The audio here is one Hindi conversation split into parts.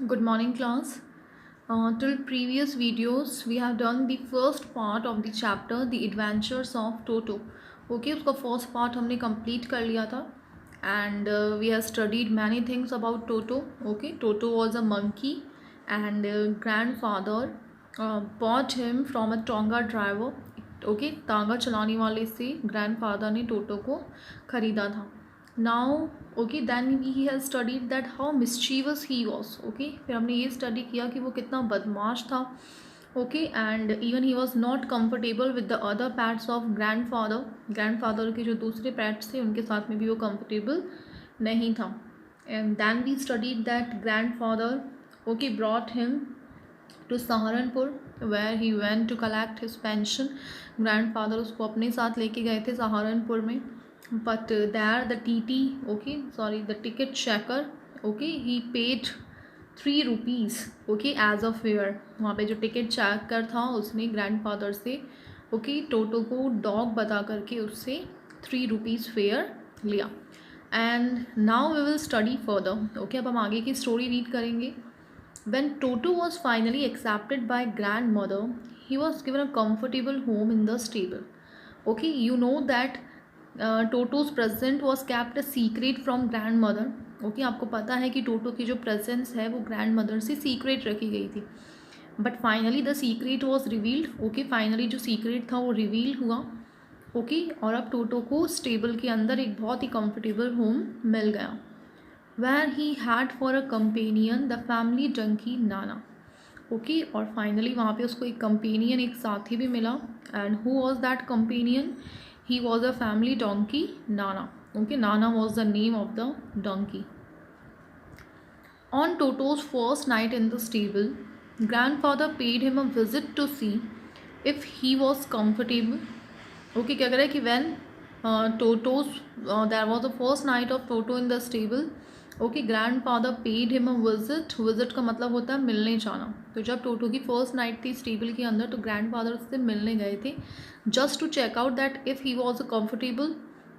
Good morning, class. Till previous videos, we have done the first part of the chapter, The Adventures of Toto. Okay, उसका first part हमने complete कर लिया था and we have studied many things about Toto. Okay, Toto was a monkey and grandfather bought him from a Tonga driver. Okay, तांगा चलाने वाले से grandfather ने टोटो को खरीदा था. Now okay, then he has studied that how mischievous he was. Okay, फिर हमने ये स्टडी किया कि वो कितना बदमाश था. Okay, and even he was not comfortable with the other pets of grandfather के जो दूसरे pets थे उनके साथ में भी वो comfortable नहीं था. And then we studied that grandfather okay brought him to Saharanpur where he went to collect his pension. Grandfather उसको अपने साथ लेके गए थे सहारनपुर में. But there the the ticket checker okay he paid 3 rupees okay as a fare. वहाँ पे जो टिकट चेकर था उसने ग्रैंडफादर से okay टोटो को डॉग बता करके उससे 3 rupees फेयर लिया. And now we will study further. Okay, अब हम आगे की स्टोरी रीड करेंगे. When Toto was finally accepted by grandmother, he was given a comfortable home in the stable. Okay, you know that Toto's presence was kept a secret from grandmother. Okay, आपको पता है कि टोटो की जो प्रेजेंस है वो ग्रैंडमदर से सीक्रेट रखी गई थी. But finally the secret was revealed. Okay, finally जो सीक्रेट था वो रिवील हुआ. ओके, और अब टोटो को स्टेबल के अंदर एक बहुत ही कंफर्टेबल होम मिल गया. where he had for a companion the family donkey Nana. Okay, और फाइनली वहाँ पे उसको एक कंपेनियन, एक साथी भी मिला. And who was that companion? He was a family donkey Nana. Okay, Nana was the name of the donkey. On Toto's first night in the stable, grandfather paid him a visit to see if he was comfortable. Okay, क्या करें कि when Toto's there was the first night of Toto in the stable. Okay, grandfather paid him a visit का मतलब होता है मिलने जाना. तो जब टोटो की फर्स्ट नाइट थी स्टेबल के अंदर तो ग्रैंडफादर उससे मिलने गए थे just to check out that if he was comfortable.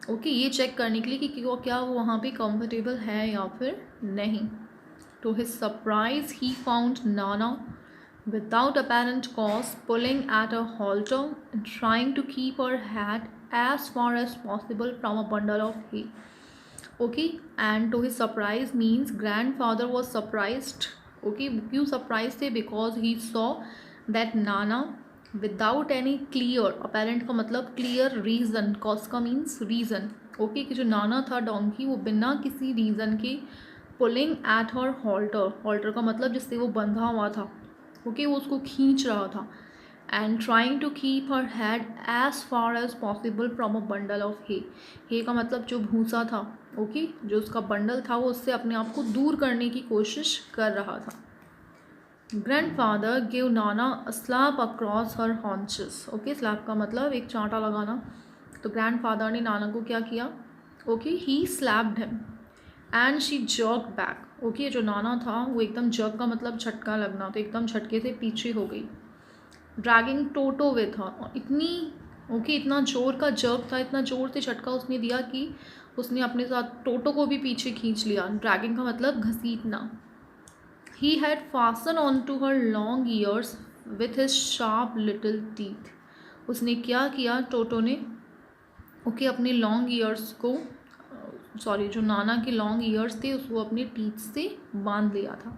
Okay, ये चेक करने के लिए कि वो क्या वो वहाँ पे कंफर्टेबल है या फिर नहीं. To his surprise, he found Nana without apparent cause pulling at a halter and trying to keep her head as far as possible from a bundle of hay. Okay, and to his surprise means grandfather was surprised. Okay, क्यों surprised थे? Because he saw that Nana without any clear, apparent का मतलब clear reason, cause का means reason. Okay, कि जो नाना था डोंकी वो बिना किसी रीज़न के पुलिंग एट हर हॉल्टर का मतलब जिससे वो बंधा हुआ था. ओके, वो उसको खींच रहा था. And trying to keep her head as far as possible from a bundle of hay का मतलब जो भूसा था. ओके, जो उसका बंडल था वो उससे अपने आप को दूर करने की कोशिश कर रहा था. Grandfather give Nana a slap across her haunches. Okay, slap का मतलब एक चांटा लगाना. तो ग्रैंडफादर ने नाना को क्या किया? Okay, he slapped him and she jerk back. Okay, जो नाना था वो एकदम जर्क का मतलब झटका लगना, तो एकदम झटके से पीछे हो गई. Dragging toto with her. इतना जोर का जर्क था, इतना जोर से झटका उसने दिया कि उसने अपने साथ टोटो को भी पीछे खींच लिया. ड्रैगिंग का मतलब घसीटना. He had fastened onto her long ears with his sharp little teeth. उसने क्या किया टोटो ने? ओके, अपने लॉन्ग ईयर्स को जो नाना के लॉन्ग ईयर्स थे उसको अपने टीथ से बांध लिया था.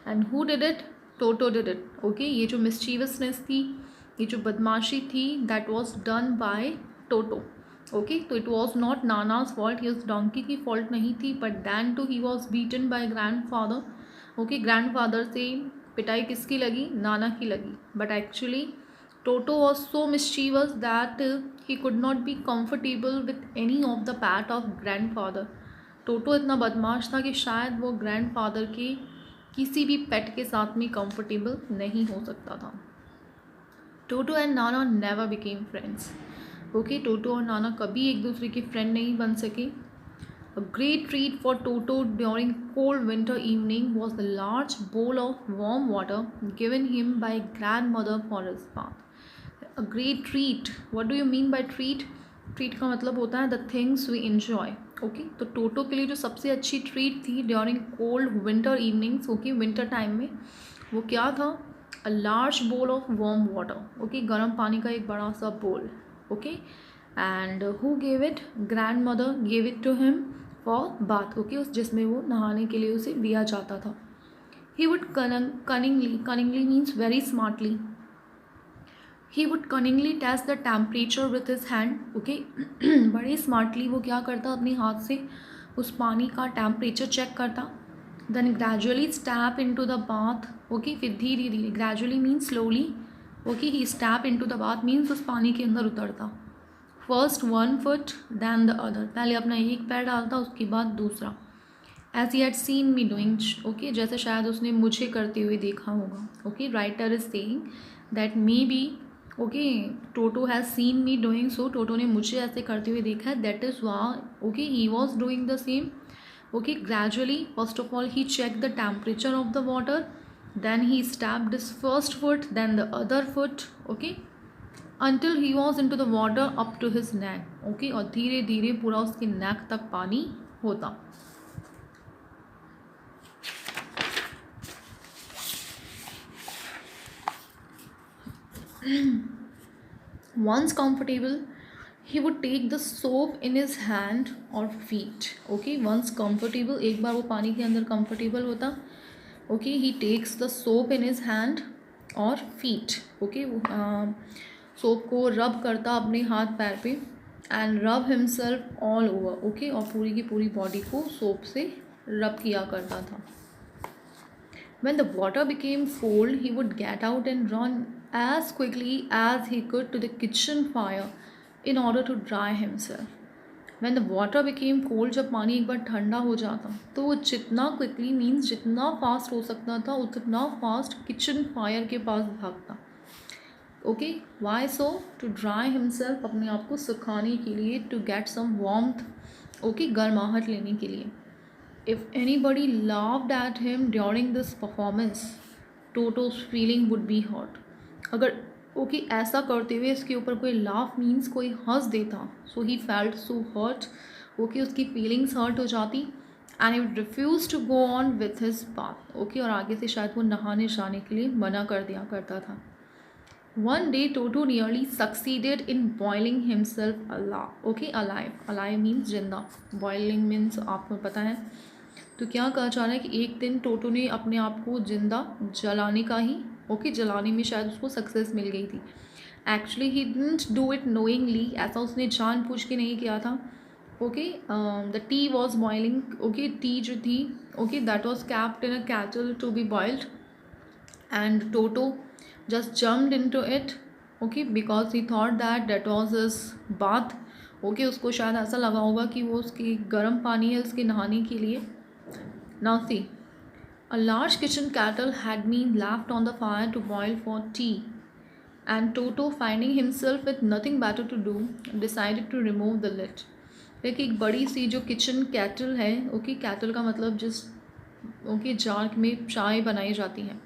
And who did it? Toto did it. Okay, ये जो मिस्चीवसनेस थी, ये जो बदमाशी थी, that was done by Toto. Okay, तो it was not Nana's fault, ये उस डोंकी की फॉल्ट नहीं थी. But then too he was beaten by grandfather. Okay, grandfather से पिटाई किसकी लगी? नाना की लगी. But actually Toto was so mischievous that he could not be comfortable with any of the pet of grandfather. टोटो इतना बदमाश था कि शायद वो ग्रैंडफादर के किसी भी पेट के साथ में कंफर्टेबल नहीं हो सकता था. टोटो and Nana never became friends. Okay, टोटो और नाना कभी एक दूसरे के फ्रेंड नहीं बन सके. A great treat for Toto during cold winter evening was the large bowl of warm water given him by grandmother for his bath. A great treat. What do you mean by treat? Treat का मतलब होता है the things we enjoy. Okay. तो टोटो के लिए जो सबसे अच्छी ट्रीट थी during cold winter evenings, okay, winter time में, वो क्या था? A large bowl of warm water, okay, गर्म पानी का एक बड़ा सा bowl, okay. And who gave it? Grandmother gave it to him for bath, okay, उस जिसमें वो नहाने के लिए उसे दिया जाता था। He would cunningly, cunningly means very smartly, he would cunningly test the temperature with his hand, okay. बड़े स्मार्टली वो क्या करता? अपने हाथ से उस पानी का टेम्परेचर चेक करता। Then gradually step in to the bath, okay, फिर धीरे धीरे, gradually means slowly, okay, he step in to the bath means उस पानी के अंदर उतरता। First one foot then the other, पहले अपना एक पैर डालता, उसके बाद दूसरा। As he had seen me doing, okay, जैसे शायद उसने मुझे करते हुए देखा होगा, okay. Writer is saying that maybe, okay, Toto has seen me doing so, Toto ने मुझे ऐसे करते हुए देखा है, that is why, okay, he was doing the same, okay. Gradually first of all he check the temperature of the water, then he stepped his first foot then the other foot, okay, until he was into the water up to his neck, okay, और धीरे धीरे पूरा उसके नेक तक पानी होता। Once comfortable, he would take the soap in his hand or feet, okay, once comfortable, एक बार वो पानी के अंदर comfortable होता, okay, he takes the soap in his hand or feet, okay, वो सोप को रब करता अपने हाथ पैर पे, एंड रब हिमसेल्फ ऑल ओवर, ओके, और पूरी की पूरी बॉडी को सोप से रब किया करता था। When the water became cold, he would get out and run as quickly as he could to the kitchen fire in order to dry himself. When the water became cold, जब पानी एक बार ठंडा हो जाता तो वो जितना quickly मीन्स जितना फास्ट हो सकता था उतना फास्ट किचन फायर के पास भागता, okay. Why so? To dry himself, अपने आप को सुखाने के लिए, to get some warmth, okay, गर्माहट लेने के लिए। If anybody laughed at him during this performance, Toto's feeling would be hurt. अगर ओके ऐसा करते हुए इसके ऊपर कोई लाफ मीन्स कोई हंस देता, so he felt so hurt, okay, उसकी फीलिंग्स हर्ट हो जाती, and he would refuse to go on with his bath, okay, और आगे से शायद वो नहाने जाने के लिए मना कर दिया करता था। One day Toto nearly succeeded in boiling himself alive, okay, alive, alive means जिंदा, boiling means आपको पता है। तो क्या कहा जा रहा है कि एक दिन टोटो ने अपने आप को जिंदा जलाने का ही, ओके, जलाने में शायद उसको सक्सेस मिल गई थी। Actually he didn't do it knowingly, ऐसा उसने जानबूझ के नहीं किया था, okay. The tea was boiling, okay, tea जो थी, okay, that was capped in a kettle to be boiled, and Toto just jumped into it, okay, because he thought that was his bath, okay, उसको शायद ऐसा लगा होगा कि वो उसकी गर्म पानी है उसके नहाने के लिए। Now see, a large kitchen kettle had been left on the fire to boil for tea, and Toto, finding himself with nothing better to do, decided to remove the lid. एक बड़ी सी जो किचन कैटल है, ओके, कैटल का मतलब जिस, ओके, जार में चाय बनाई जाती है,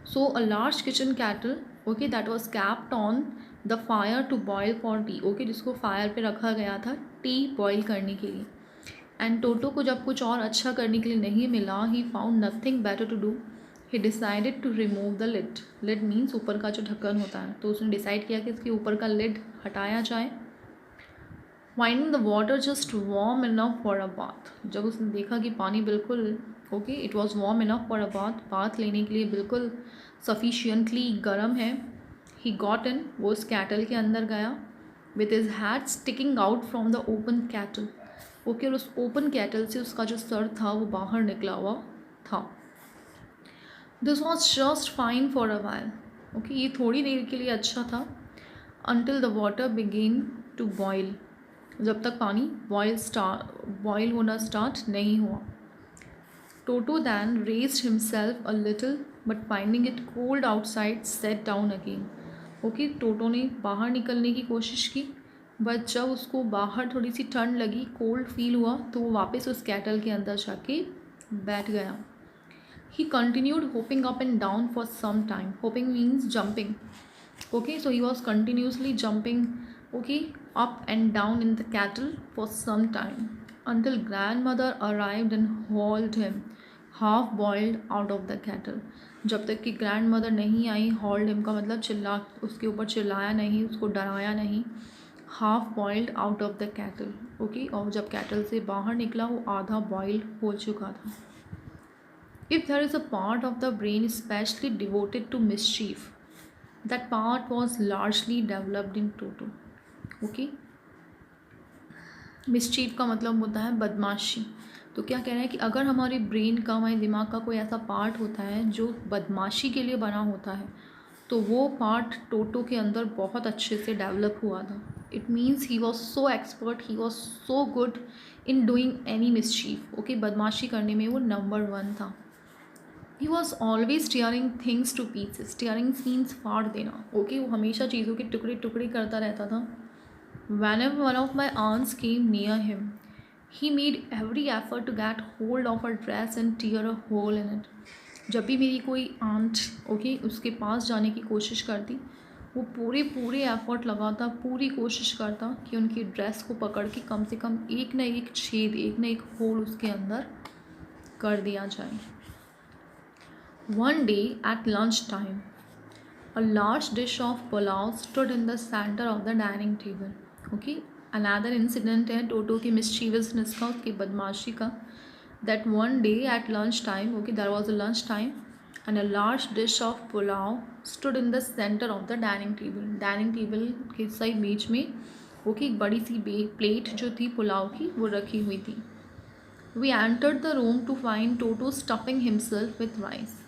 so a large kitchen kettle, okay, that was kept on the fire to boil for tea, okay, जिसको फायर पे रखा गया था टी बॉईल करने के लिए। एंड टोटो को जब कुछ और अच्छा करने के लिए नहीं मिला, he found nothing better to do, he decided to remove the lid, lid means ऊपर का जो ढक्कन होता है, तो उसने डिसाइड किया कि इसके ऊपर का लिड हटाया जाए। Finding the water just warm enough for a bath, जब उसने देखा कि पानी बिल्कुल, okay, it was warm enough for a bath लेने के लिए बिल्कुल सफिशियंटली गर्म है, ही गॉट इन, वो उस कैटल के अंदर गया, with his had sticking out from the open cattle, okay, और उस ओपन कैटल से उसका जो सर था वो बाहर निकला हुआ था। This was just fine for a while, okay, ये थोड़ी देर के लिए अच्छा था, until the water began to boil, जब तक पानी बॉयल होना स्टार्ट नहीं हुआ। टोटो then raised himself a little, but finding it cold outside, sat down again, okay, Toto ने बाहर निकलने की कोशिश की, बट जब उसको बाहर थोड़ी सी ठंड लगी, कोल्ड फील हुआ, तो वो वापस उस कैटल के अंदर जाके बैठ गया। He continued hopping up and down for some time. Hopping means jumping, okay, so he was continuously jumping, okay, up and down in the kettle for some time, until grandmother arrived and hauled him half boiled out of the kettle. जब तक कि ग्रैंड मदर नहीं आई, हॉल्ड हिम का मतलब उसके ऊपर चिल्लाया नहीं, उसको डराया नहीं, half boiled out of the cattle, okay. और जब कैटल से बाहर निकला वो आधा बॉइल्ड हो चुका था। If there is a part of the brain specially devoted to mischief, that part was largely developed in Toto, okay. Mischief का मतलब होता है बदमाशी। तो क्या कह रहे हैं कि अगर हमारे ब्रेन का, हमारे दिमाग का कोई ऐसा पार्ट होता है जो बदमाशी के लिए बना होता है, तो वो पार्ट टोटो के अंदर बहुत अच्छे से डेवलप हुआ था। It means he was so expert, he was so good in doing any mischief, okay. बदमाशी करने में वो नंबर 1 था। He was always tearing things two pieces, tearing means फाड़ देना, ओके। वो हमेशा चीज़ों के टुकड़े टुकड़े करता रहता था। Whenever one of my aunts came near him, he made every effort to get hold of her dress and tear a hole in it. जब भी मेरी कोई आंट, ओके, उसके पास जाने की कोशिश करती, वो पूरे एफर्ट लगाता, पूरी कोशिश करता कि उनकी ड्रेस को पकड़ के कम से कम एक ना एक छेद, एक ना एक होल उसके अंदर कर दिया जाए। One day at lunch time, a large dish of pulao stood in the center of the dining table. Okay, another incident है टोटो की मिस्चीवसनेस का, उसकी बदमाशी का। That one day at lunch time, okay, there was a lunch time and a large dish of pulao stood in the centre of the dining table. Dining table के सही बीच में, ओके, एक बड़ी सी प्लेट जो थी पुलाव की वो रखी हुई थी। We entered the room to find Toto stuffing himself with rice.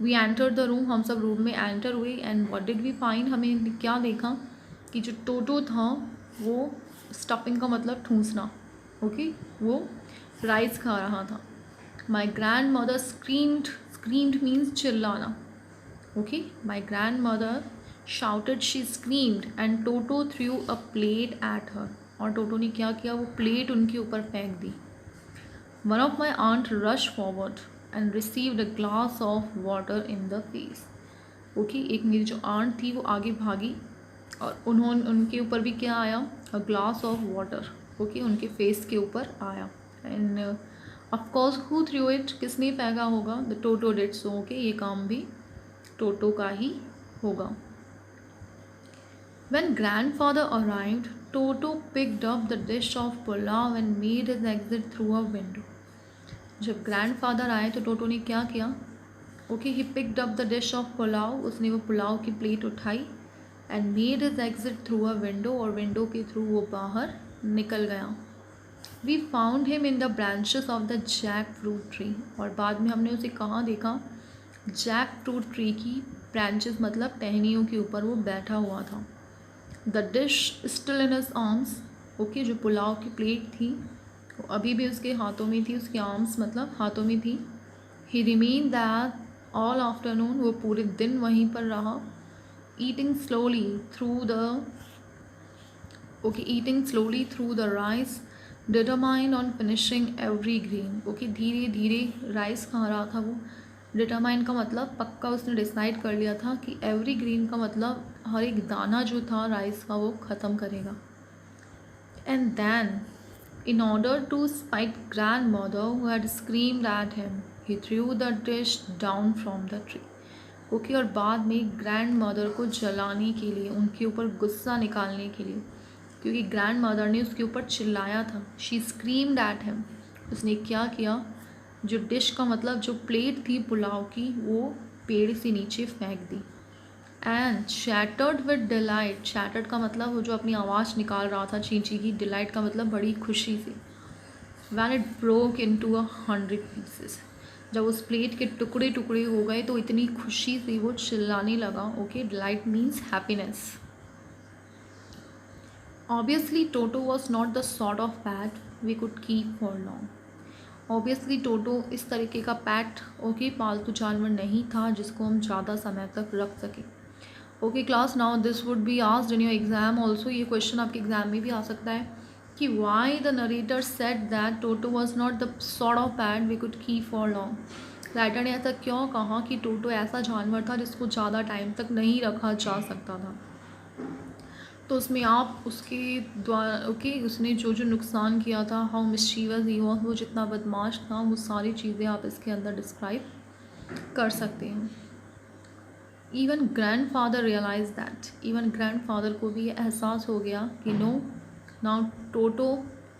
We entered the room, हम सब रूम में एंटर हुए, and what did we find, हमें क्या देखा कि जो टोटो था वो स्टफिंग का मतलब ठूंसना, ओके, वो राइस खा रहा था। My grandmother screamed means चिल्लाना, okay. My grandmother shouted, she screamed and Toto threw a plate at her, और टोटो ने क्या किया, वो प्लेट उनके ऊपर फेंक दी। One of my aunt rush forward and received a glass of water in the face, okay. एक मेरी जो आंट थी वो आगे भागी और उनके ऊपर भी क्या आया, अ ग्लास ऑफ वाटर, ओके, उनके फेस के ऊपर आया। And of course who through it, किसने फेंका होगा, the toto did so, okay, ये काम भी टोटो का ही होगा। When grandfather arrived, toto picked up the dish of pulao and made his exit through a window. जब ग्रैंडफादर आए तो टोटो ने क्या किया, okay, he picked up the dish of pulao, उसने वो पुलाव की प्लेट उठाई, and made his exit through a window, और विंडो के थ्रू वो बाहर निकल गया। We found him in the branches of the jackfruit tree, और बाद में हमने उसे कहाँ देखा, जैक फ्रूट ट्री की ब्रांचेस मतलब टहनियों के ऊपर वो बैठा हुआ था। The dish still in his arms, okay, जो पुलाव की प्लेट थी वो अभी भी उसके हाथों में थी, उसके आर्म्स मतलब हाथों में थी। He remain that all afternoon, वो पूरे दिन वहीं पर रहा। eating slowly through the rice, determined on finishing every grain, okay, धीरे धीरे राइस खा रहा था वो। डिटरमाइन का मतलब पक्का उसने डिसाइड कर लिया था कि एवरी ग्रेन का मतलब हर एक दाना जो था राइस का वो ख़त्म करेगा। And then in order to spite grandmother who had screamed at him, he threw the dish down from the tree, okay. और बाद में ग्रैंड मदर को जलाने के लिए, उनके ऊपर गुस्सा निकालने के लिए, क्योंकि ग्रैंड मदर ने उसके ऊपर चिल्लाया था, शी स्क्रीम्ड एट हिम, उसने क्या किया, जो डिश का मतलब जो प्लेट थी पुलाव की वो पेड़ से नीचे फेंक दी। And shattered with delight, shattered का मतलब वो जो अपनी आवाज़ निकाल रहा था चींची की, डिलाइट का मतलब बड़ी खुशी से। When it broke into 100 pieces, जब उस प्लेट के टुकड़े टुकड़े हो गए तो इतनी खुशी से वो चिल्लाने लगा, okay. Delight means happiness. Obviously Toto was not the sort of pet we could keep for long. Obviously Toto इस तरीके का पैट, ओके, पालतू जानवर नहीं था जिसको हम ज़्यादा समय तक रख सकें। Okay class, now this would be asked in your exam also, ये क्वेश्चन आपके एग्जाम में भी आ सकता है कि why the narrator said that Toto was not the sort of pet we could keep for long. Writer ने ऐसा क्यों कहा कि टोटो ऐसा जानवर था जिसको ज़्यादा टाइम तक नहीं रखा जा सकता था। तो उसमें आप उसके द्वारा ओके उसने जो जो नुकसान किया था, हाउ मिस्चीवस ही हुआ, वो जितना बदमाश था, वो सारी चीज़ें आप इसके अंदर डिस्क्राइब कर सकते हैं। Even grandfather realise that, even grandfather को भी ये एहसास हो गया कि no, now Toto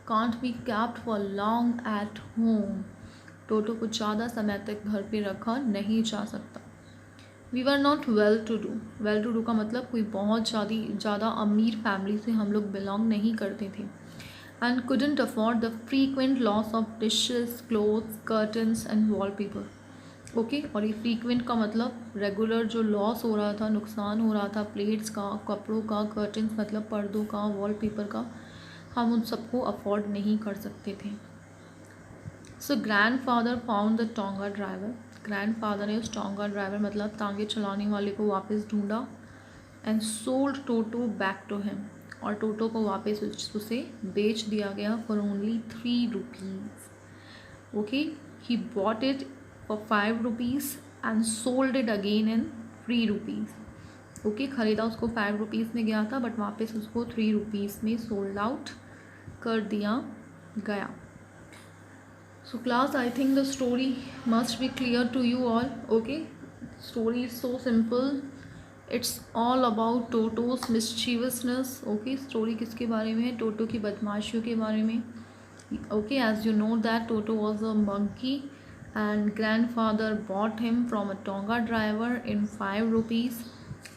can't be kept for long at home, Toto को ज़्यादा समय तक घर पे रखा नहीं जा सकता। We were not well to do, well to do का मतलब कोई बहुत ज़्यादा अमीर फैमिली से हम लोग बिलोंग नहीं करते थे। And couldn't afford the frequent loss of dishes, clothes, curtains and wallpaper. Okay और ये फ्रीक्वेंट का मतलब रेगुलर जो लॉस हो रहा था, नुकसान हो रहा था प्लेट्स का, कपड़ों का, कर्टन्स मतलब पर्दों का, वॉलपेपर का, हम उन सबको अफोर्ड नहीं कर सकते थे। सो grand father found the tonga driver, grand father ने उस टोंगा ड्राइवर मतलब तांगे चलाने वाले को वापस ढूंढा। And sold Toto back to him, और टोटो को वापस उसे बेच दिया गया for only 3 rupees. Okay, he bought it for 5 rupees and sold it again in 3 rupees. Okay, ख़रीदा उसको 5 रुपीज़ में गया था, बट वापस उसको 3 रुपीज़ में सोल्ड आउट कर दिया गया। So class, I think the story must be clear to you all. Okay, story is so simple. It's all about Toto's mischievousness. Okay, story किसके बारे में है? टोटो की बदमाशियों के बारे में। Okay, as you know that Toto was a monkey and grandfather bought him from a Tonga driver in 5 rupees.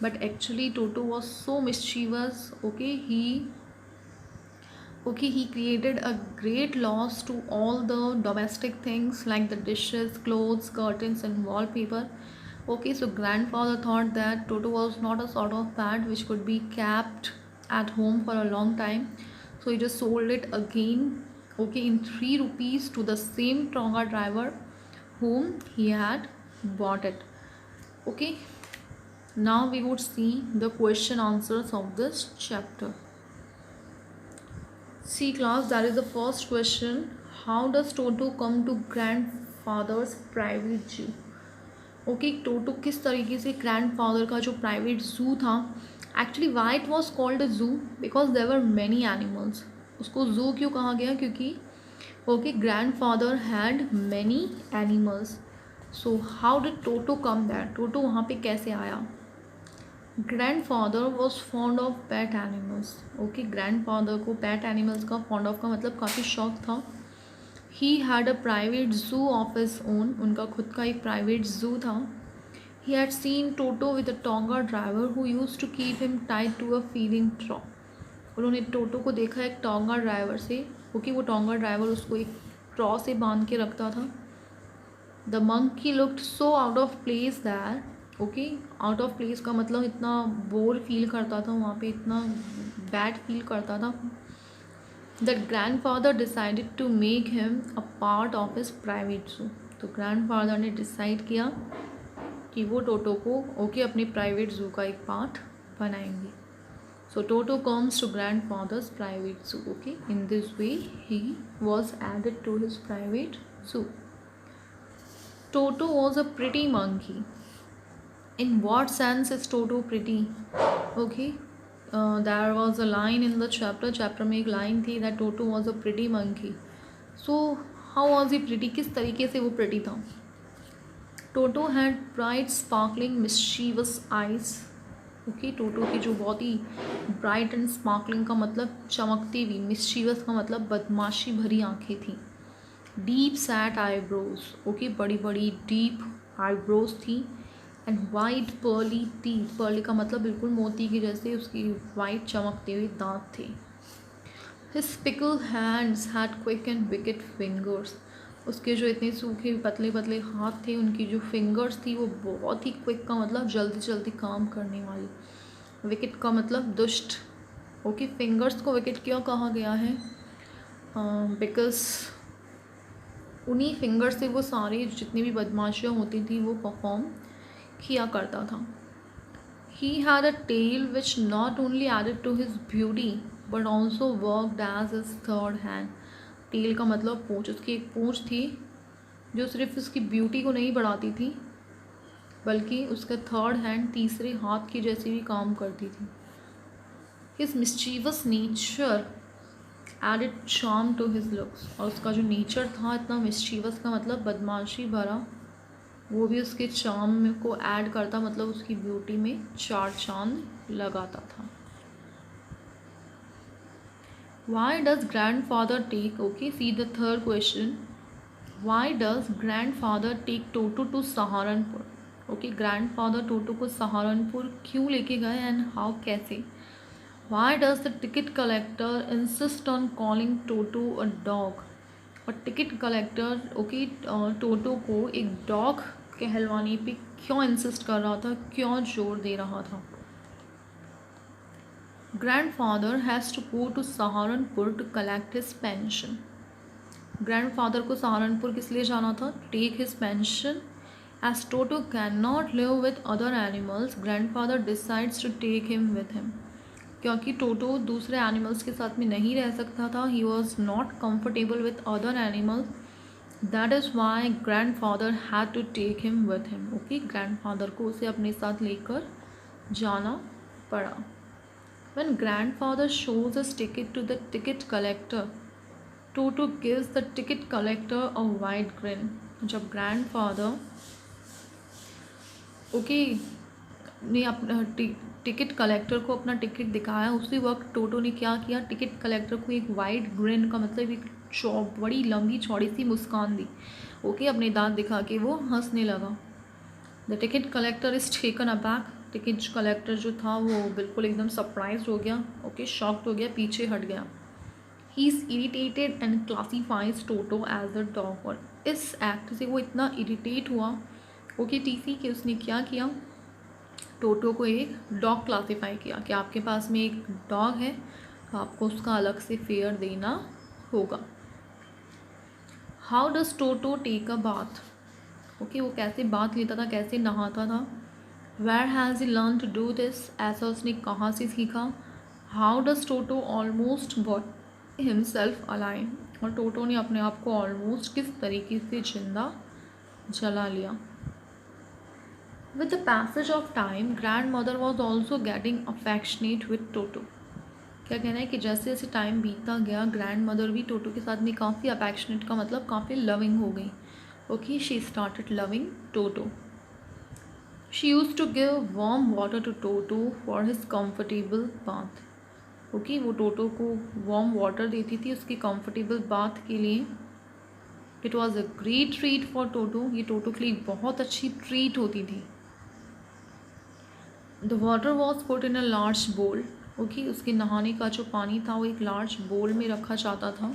But actually Toto was so mischievous. Okay, he created a great loss to all the domestic things like the dishes, clothes, curtains and wallpaper. Okay, so grandfather thought that Toto was not a sort of pet which could be kept at home for a long time, so he just sold it again, okay, in 3 rupees to the same Tonga driver whom he had bought it. Okay, now we would see the question answers of this chapter. See class, that is the first question. How does Toto come to grandfather's private zoo? Okay, Toto किस तरीके से grandfather का जो private zoo था, actually why it was called a zoo? Because there were many animals. उसको zoo क्यों कहा गया? क्योंकि okay, grandfather had many animals. So how did Toto come there? Toto वहाँ पे कैसे आया? Grandfather was fond of pet animals. Okay, grandfather को पेट एनिमल्स का फॉन्ड ऑफ का मतलब काफ़ी शौक था। He had a private zoo of his own, उनका खुद का एक प्राइवेट जू था। He had seen Toto with a tonga driver who used to keep him tied to a feeding trough. उन्होंने टोटो को देखा एक टोंगा ड्राइवर से, ओके, वो टोंगा ड्राइवर उसको एक ट्रॉ से बांध के रखता था। The monkey looked so out of place that, okay, out of place का मतलब इतना बोर फील करता था वहाँ पे, इतना बैड फील करता था, that grandfather decided to make him a part of his private zoo. तो ग्रैंडफादर ने डिसाइड किया कि वो टोटो को ओके अपने प्राइवेट जू का एक पार्ट बनाएंगे। So Toto comes to grandfather's private zoo. Okay, in this way he was added to his private zoo. Toto was a pretty monkey. In what sense is Toto pretty? Okay, there was a line in the chapter में एक line थी that Toto was a pretty monkey. So how was he pretty? किस तरीके से वो pretty था? Toto had bright sparkling mischievous eyes. Okay, Toto की जो बहुत ही bright and sparkling का मतलब चमकती हुई, mischievous का मतलब बदमाशी भरी आँखें थी। Deep set eyebrows. Okay, बड़ी बड़ी deep eyebrows थी। And white pearly teeth, pearly का मतलब बिल्कुल मोती की जैसे उसकी वाइट चमकते हुए दांत थे। His pickle hands had quick and wicket fingers, उसके जो इतने सूखे पतले पतले हाथ थे, उनकी जो फिंगर्स थी वो बहुत ही क्विक का मतलब जल्दी जल्दी काम करने वाली, विकेट का मतलब दुष्ट। ओके, फिंगर्स को विकेट क्यों कहा गया है? बिकॉज उन्हीं फिंगर से वो सारी जितनी भी बदमाशियाँ होती थी वो परफॉर्म किया करता था। He had a tail which not only added to his beauty but also worked as his third hand. Tail का मतलब पूँछ, उसकी एक पूँछ थी जो सिर्फ उसकी ब्यूटी को नहीं बढ़ाती थी बल्कि उसका थर्ड हैंड, तीसरे हाथ की जैसी भी काम करती थी। His mischievous nature added charm to his looks, और उसका जो नेचर था इतना मिस्चीवस का मतलब बदमाशी भरा, वो भी उसके चार्म को ऐड करता, मतलब उसकी ब्यूटी में चार चांद लगाता था. Why does grandfather take, okay, see the third question, why does grandfather take Toto to Saharanpur? Okay, grandfather Toto को सहारनपुर क्यों लेके गए एंड हाउ, कैसे? Why does the ticket collector insist on calling Toto a dog? और टिकट कलेक्टर ओके टोटो को एक डॉग कहलवाने पे क्यों इंसिस्ट कर रहा था, क्यों जोर दे रहा था? Grandfather has to go to Saharanpur to collect his pension. Grandfather को सहारनपुर किस लिए जाना था? Take his pension. As Toto can not live with other animals, grandfather decides to take him with him. क्योंकि टोटो दूसरे एनिमल्स के साथ में नहीं रह सकता था, he was not comfortable with other animals, that is why grandfather had to take him with him. Okay, grandfather को उसे अपने साथ लेकर जाना पड़ा. When grandfather shows his ticket to the ticket collector, Toto gives the ticket collector a wide grin. जब grandfather ने अपना टिकट कलेक्टर को अपना टिकट दिखाया, उसी वक्त टोटो ने क्या किया, टिकट कलेक्टर को एक वाइड ग्रिन का मतलब एक बड़ी लंबी चौड़ी सी मुस्कान दी. अपने दांत दिखा के वो हंसने लगा. The ticket collector is taken aback. Ticket collector जो था वो बिल्कुल एकदम सरप्राइज हो गया, शॉक्ड हो गया, पीछे हट गया. He is irritated and classifies Toto as a dog. और इस एक्ट से वो इतना इरीटेट हुआ टीसी कि उसने क्या किया, टोटो को एक डॉग क्लासीफाई किया कि आपके पास में एक डॉग है तो आपको उसका अलग से फेयर देना होगा. How does Toto take a bath? वो कैसे बाथ लेता था, कैसे नहाता था? Where has he learned to do this? ऐसा उसने कहाँ से सीखा? How does Toto almost brought himself alive? और टोटो ने अपने आप को ऑलमोस्ट किस तरीके से जिंदा जला लिया. With the passage of time, grandmother was also getting affectionate with Toto. क्या कहना है कि जैसे जैसे टाइम बीतता गया, ग्रैंड मदर भी टोटो के साथ में काफ़ी अफेक्शनेट का मतलब काफ़ी लविंग हो गई. Okay, she started loving toto. She used to give warm water to Toto for his comfortable bath. Okay, वो टोटो को वार्म वाटर देती थी उसकी कंफर्टेबल बाथ के लिए. It was a great treat for Toto. ये टोटो के लिए बहुत अच्छी ट्रीट होती थी. The water was put in a large बोल. ओके, उसके नहाने का जो पानी था वो एक लार्ज बोल में रखा जाता था.